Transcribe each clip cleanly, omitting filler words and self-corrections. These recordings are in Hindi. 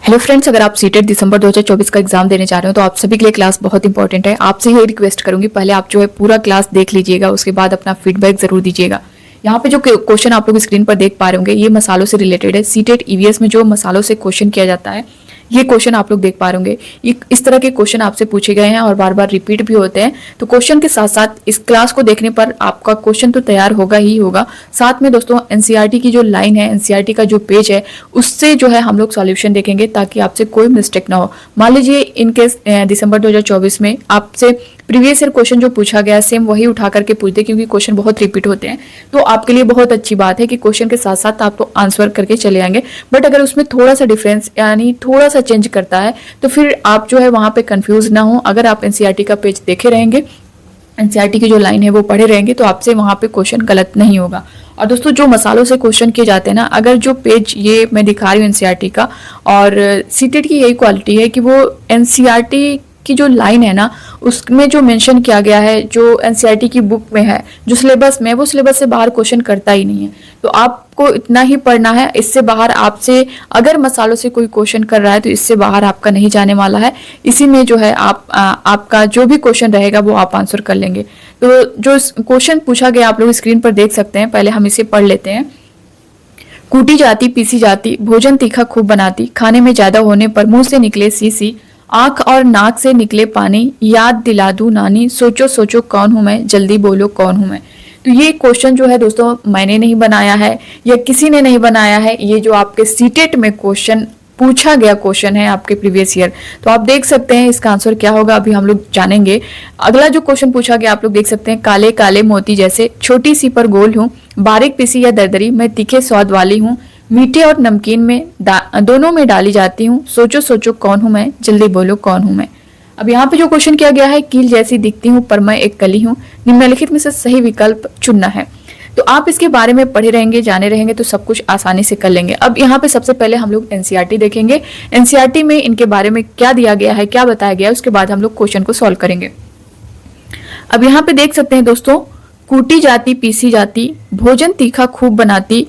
हेलो फ्रेंड्स, अगर आप सीटेट दिसंबर 2024 का एग्जाम देने जा रहे हो तो आप सभी के लिए क्लास बहुत इंपॉर्टेंट है। आपसे ये रिक्वेस्ट करूंगी, पहले आप जो है पूरा क्लास देख लीजिएगा, उसके बाद अपना फीडबैक जरूर दीजिएगा। यहाँ पे जो क्वेश्चन आप लोग स्क्रीन पर देख पा रहे होंगे ये मसालों से रिलेटेड है। सीटेट ईवीएस में जो मसालों से क्वेश्चन किया जाता है ये क्वेश्चन आप लोग देख पा रहे होंगे। इस तरह के क्वेश्चन आपसे पूछे गए हैं और बार बार रिपीट भी होते हैं। तो क्वेश्चन के साथ साथ इस क्लास को देखने पर आपका क्वेश्चन तो तैयार होगा ही होगा, साथ में दोस्तों एनसीईआरटी की जो लाइन है, एनसीईआरटी का जो पेज है, उससे जो है हम लोग सॉल्यूशन देखेंगे ताकि आपसे कोई मिस्टेक ना हो। मान लीजिए इनकेस दिसंबर 2024 में आपसे प्रीवियस ईयर क्वेश्चन जो पूछा गया सेम वही उठा करके पूछ दे, क्योंकि क्वेश्चन बहुत रिपीट होते हैं, तो आपके लिए बहुत अच्छी बात है कि क्वेश्चन के साथ साथ आप तो आंसर करके चले आएंगे। बट अगर उसमें थोड़ा सा डिफरेंस यानी थोड़ा सा चेंज करता है तो फिर आप जो है वहां पे कंफ्यूज ना हो। अगर आप एनसीईआरटी का पेज देखे रहेंगे, एनसीईआरटी की जो लाइन है वो पढ़े रहेंगे, तो आपसे वहां पे क्वेश्चन गलत नहीं होगा। और दोस्तों जो मसालों से क्वेश्चन किए जाते हैं ना, अगर जो पेज ये मैं दिखा रही हूँ एनसीईआरटी का, और सीटेट की यही क्वालिटी है कि वो एनसीईआरटी की जो लाइन है ना उसमें जो मेंशन किया गया है, जो एनसीईआरटी की बुक में है, जो सिलेबस में, वो सिलेबस से बाहर क्वेश्चन करता ही नहीं है। तो आपको इतना ही पढ़ना है, इससे बाहर आपसे अगर मसालों से कोई क्वेश्चन कर रहा है तो इससे बाहर आपका नहीं जाने वाला है। इसी में जो है आपका जो भी क्वेश्चन रहेगा वो आप आंसर कर लेंगे। तो जो क्वेश्चन पूछा गया आप लोग स्क्रीन पर देख सकते हैं, पहले हम इसे पढ़ लेते हैं। कूटी जाती पीसी जाती, भोजन तीखा खूब बनाती, खाने में ज्यादा होने पर मुंह से निकले सी, आंख और नाक से निकले पानी, याद दिला दूं नानी, सोचो सोचो कौन हूं मैं, जल्दी बोलो कौन हूं मैं। तो ये क्वेश्चन जो है दोस्तों मैंने नहीं बनाया है या किसी ने नहीं बनाया है, ये जो आपके सीटेट में क्वेश्चन पूछा गया क्वेश्चन है आपके प्रीवियस ईयर। तो आप देख सकते हैं इसका आंसर क्या होगा, अभी हम लोग जानेंगे। अगला जो क्वेश्चन पूछा गया आप लोग देख सकते हैं, काले काले मोती जैसे, छोटी सी पर गोल हूँ, बारीक पिसी या दरदरी, मैं तीखे स्वाद वाली हूँ, मीठे और नमकीन में दोनों में डाली जाती हूँ, सोचो सोचो कौन हूं मैं, जल्दी बोलो कौन हूं मैं। अब यहाँ पे जो क्वेश्चन किया गया है, कील जैसी दिखती हूँ पर मैं एक कली हूँ, निम्नलिखित में से सही विकल्प चुनना है। तो आप इसके बारे में पढ़े रहेंगे, जाने रहेंगे तो सब कुछ आसानी से कर लेंगे। अब यहाँ पे सबसे पहले हम लोग एनसीईआरटी देखेंगे, एनसीईआरटी में इनके बारे में क्या दिया गया है, क्या बताया गया है, उसके बाद हम लोग क्वेश्चन को सॉल्व करेंगे। अब यहाँ पे देख सकते हैं दोस्तों, कूटी जाती पीसी जाती, भोजन तीखा खूब बनाती,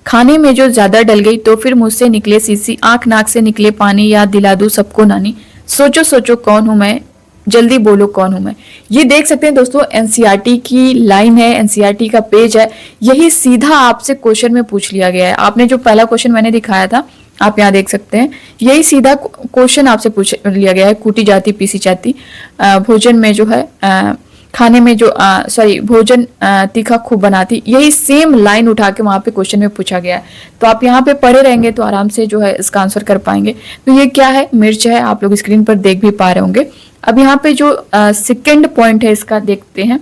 खाने में जो ज्यादा डल गई तो फिर मुझसे निकले सीसी, आंख नाक से निकले पानी, याद दिला दूं सबको नानी, सोचो सोचो कौन हूं मैं, जल्दी बोलो कौन हूं मैं। ये देख सकते हैं दोस्तों एनसीईआरटी की लाइन है, एनसीईआरटी का पेज है, यही सीधा आपसे क्वेश्चन में पूछ लिया गया है। आपने जो पहला क्वेश्चन मैंने दिखाया था आप यहाँ देख सकते हैं, यही सीधा क्वेश्चन आपसे पूछ लिया गया है। कूटी जाती पीसी जाती, भोजन में जो है खाने में जो भोजन तीखा खूब बनाती, यही सेम लाइन उठा के वहां पे क्वेश्चन में पूछा गया है। तो आप यहाँ पे पढ़े रहेंगे तो आराम से जो है इसका आंसर कर पाएंगे। तो ये क्या है, मिर्च है, आप लोग स्क्रीन पर देख भी पा रहे होंगे। अब यहाँ पे जो सेकंड पॉइंट है इसका देखते हैं,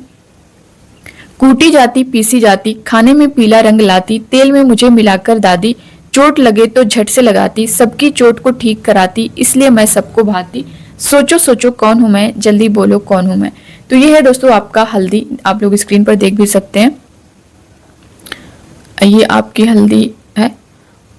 कूटी जाती पीसी जाती, खाने में पीला रंग लाती, तेल में मुझे मिलाकर दादी, चोट लगे तो झट से लगाती, सबकी चोट को ठीक कराती, इसलिए मैं सबको भाती, सोचो सोचो कौन हूं मैं, जल्दी बोलो कौन हूं मैं। तो ये है दोस्तों आपका हल्दी, आप लोग स्क्रीन पर देख भी सकते हैं, ये आपकी हल्दी है।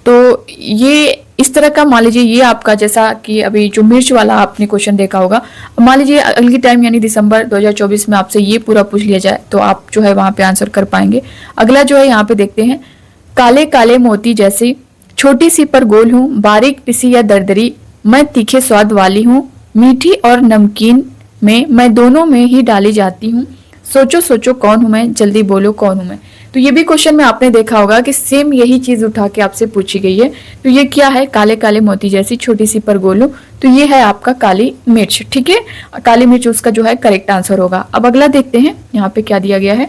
तो ये इस तरह का, मान लीजिए ये आपका, जैसा कि अभी जो मिर्च वाला आपने क्वेश्चन देखा होगा, मान लीजिए अगली टाइम यानी दिसंबर 2024 में आपसे ये पूरा पूछ लिया जाए तो आप जो है वहां पे आंसर कर पाएंगे। अगला जो है यहाँ पे देखते हैं, काले काले मोती जैसे, छोटी सी पर गोल हूँ, बारीक पिसी या दरदरी, मैं तीखे स्वाद वाली हूँ, मीठी और नमकीन में मैं दोनों में ही डाली जाती हूँ, सोचो सोचो कौन हूं मैं, जल्दी बोलो कौन हूं मैं। तो ये भी क्वेश्चन में आपने देखा होगा कि सेम यही चीज उठा के आपसे पूछी गई है। तो ये क्या है, काले काले मोती जैसी, छोटी सी पर गोलू, तो ये है आपका काली मिर्च। ठीक है, काली मिर्च उसका जो है करेक्ट आंसर होगा। अब अगला देखते हैं यहाँ पे क्या दिया गया है,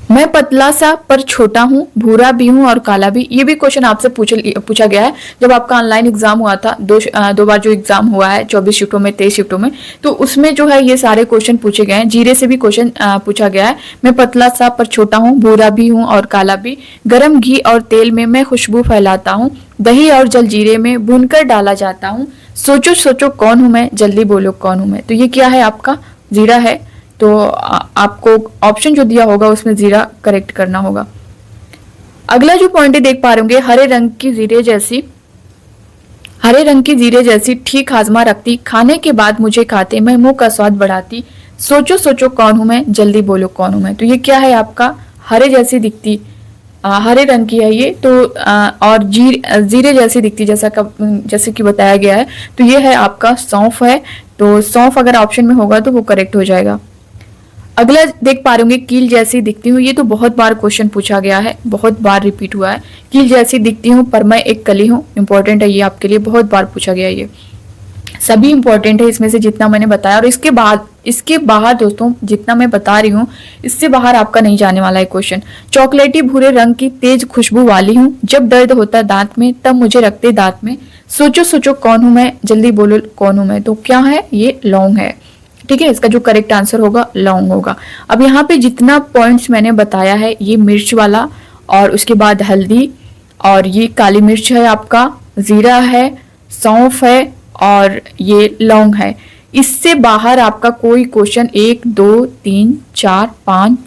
मैं पतला सा पर छोटा हूँ, भूरा भी हूँ और काला भी। ये भी क्वेश्चन आपसे पूछा गया है जब आपका ऑनलाइन एग्जाम हुआ था। दो बार जो एग्जाम हुआ है, 24 शिफ्टों में, 23 शिफ्टों में, तो उसमें जो है ये सारे क्वेश्चन पूछे गए हैं। जीरे से भी क्वेश्चन पूछा गया है, मैं पतला सा पर छोटा हूँ, भूरा भी हूँ और काला भी, गर्म घी और तेल में मैं खुशबू फैलाता हूँ, दही और जलजीरे में भूनकर डाला जाता हूँ, सोचो सोचो कौन हूं मैं, जल्दी बोलो कौन हूं मैं। तो ये क्या है, आपका जीरा है। तो आपको ऑप्शन जो दिया होगा उसमें जीरा करेक्ट करना होगा। अगला जो पॉइंट देख पा रहे होंगे, हरे रंग की जीरे जैसी ठीक हाजमा रखती, खाने के बाद मुझे खाते मैं मुंह का स्वाद बढ़ाती, सोचो सोचो कौन हूं मैं, जल्दी बोलो कौन हूं मैं। तो ये क्या है आपका, हरे जैसी दिखती, हरे रंग की है ये तो और जीरे जैसी दिखती है, जैसे कि बताया गया है। तो ये है आपका सौंफ है। तो सौंफ अगर ऑप्शन में होगा तो वो करेक्ट हो जाएगा। अगला देख पा रहे होंगे, कील जैसी दिखती हूँ। ये तो बहुत बार क्वेश्चन पूछा गया है, बहुत बार रिपीट हुआ है। कील जैसी दिखती हूँ पर मैं एक कली हूँ। इंपॉर्टेंट है ये आपके लिए, बहुत बार पूछा गया है ये। सभी इंपॉर्टेंट है इसमें से जितना मैंने बताया। और इसके बाहर दोस्तों जितना मैं बता रही हूँ, इससे बाहर आपका नहीं जाने वाला है क्वेश्चन। चॉकलेटी भूरे रंग की तेज खुशबू वाली हूँ, जब दर्द होता है दांत में तब मुझे रखते दांत में। सोचो सोचो कौन हूं मैं, जल्दी बोलो कौन हूं मैं। तो क्या है ये? लौंग है। ठीक है, इसका जो करेक्ट आंसर होगा लौंग होगा। अब यहाँ पे जितना पॉइंट्स मैंने बताया है, ये मिर्च वाला और उसके बाद हल्दी और ये काली मिर्च है, आपका जीरा है, सौंफ है और ये लौंग है। इससे बाहर आपका कोई क्वेश्चन 1 2 3 4 5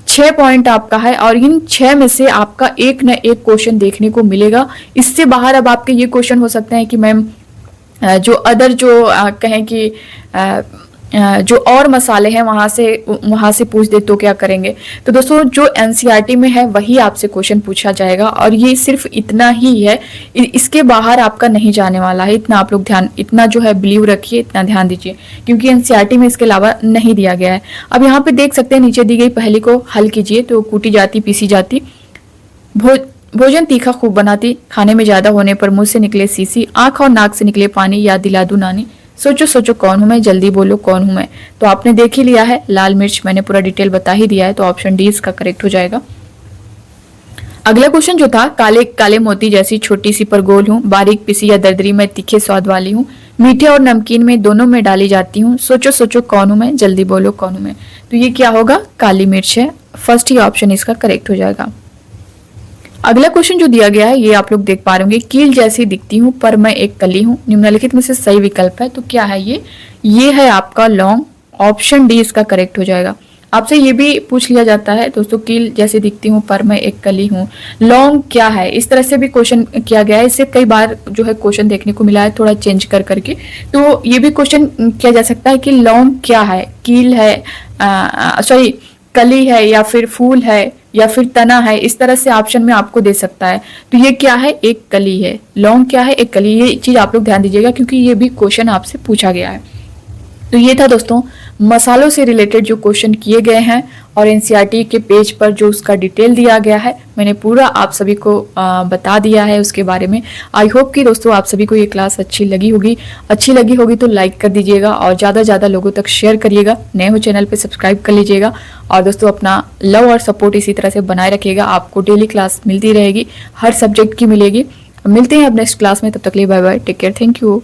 6 पॉइंट आपका है और इन 6 में से आपका एक न एक क्वेश्चन देखने को मिलेगा। इससे बाहर अब आपके ये क्वेश्चन हो सकते हैं कि मैम जो अदर जो कहें कि जो और मसाले हैं वहां से पूछ दे तो क्या करेंगे। तो दोस्तों जो एनसीईआरटी में है वही आपसे क्वेश्चन पूछा जाएगा और ये सिर्फ इतना ही है, इसके बाहर आपका नहीं जाने वाला है। इतना आप लोग इतना जो है बिलीव रखिए, इतना ध्यान दीजिए क्योंकि एनसीईआरटी में इसके अलावा नहीं दिया गया है। अब यहाँ पे देख सकते हैं नीचे दी गई पहली को हल कीजिए तो कूटी जाती पीसी जाती। भोजन तीखा खूब बनाती, खाने में ज्यादा होने पर मुंह से निकले सीसी, आंख और नाक से निकले पानी, याद दिला दूं नानी। सोचो सोचो कौन हूं मैं, जल्दी बोलो कौन हूं मैं। तो आपने देख ही लिया है, लाल मिर्च मैंने पूरा डिटेल बता ही दिया है, तो ऑप्शन डी इसका करेक्ट हो जाएगा। अगला क्वेश्चन जो था, काले काले मोती जैसी छोटी सी पर गोल हूँ, बारीक पिसी या दरदरी मैं तीखे स्वाद वाली हूँ, मीठे और नमकीन में दोनों में डाली जाती हूँ, सोचो सोचो कौन हूं मैं, जल्दी बोलो कौन हूं मैं। तो ये क्या होगा? काली मिर्च है। फर्स्ट ही ऑप्शन इसका करेक्ट हो जाएगा। अगला क्वेश्चन जो दिया गया है ये आप लोग देख पा रहे होंगे, कील जैसी दिखती हूँ पर मैं एक कली हूँ, निम्नलिखित में से सही विकल्प है। तो क्या है ये है आपका लौंग। ऑप्शन डी इसका करेक्ट हो जाएगा। आपसे ये भी पूछ लिया जाता है दोस्तों, कील जैसी दिखती हूँ पर मैं एक कली हूँ, लौंग क्या है, इस तरह से भी क्वेश्चन किया गया है। इससे कई बार जो है क्वेश्चन देखने को मिला है, थोड़ा चेंज कर करके। तो ये भी क्वेश्चन किया जा सकता है कि लौंग क्या है, कील है, सॉरी कली है या फिर फूल है या फिर तना है, इस तरह से ऑप्शन में आपको दे सकता है। तो ये क्या है? एक कली है। लौंग क्या है? एक कली। ये चीज आप लोग ध्यान दीजिएगा क्योंकि ये भी क्वेश्चन आपसे पूछा गया है। तो ये था दोस्तों मसालों से रिलेटेड जो क्वेश्चन किए गए हैं और एनसीईआरटी के पेज पर जो उसका डिटेल दिया गया है, मैंने पूरा आप सभी को बता दिया है उसके बारे में। आई होप कि दोस्तों आप सभी को ये क्लास अच्छी लगी होगी तो लाइक कर दीजिएगा और ज़्यादा से ज़्यादा लोगों तक शेयर करिएगा। नए हो चैनल पे सब्सक्राइब कर लीजिएगा और दोस्तों अपना लव और सपोर्ट इसी तरह से बनाए रखिएगा। आपको डेली क्लास मिलती रहेगी, हर सब्जेक्ट की मिलेगी। मिलते हैं अब नेक्स्ट क्लास में, तब तक लिए bye bye, take care, thank you.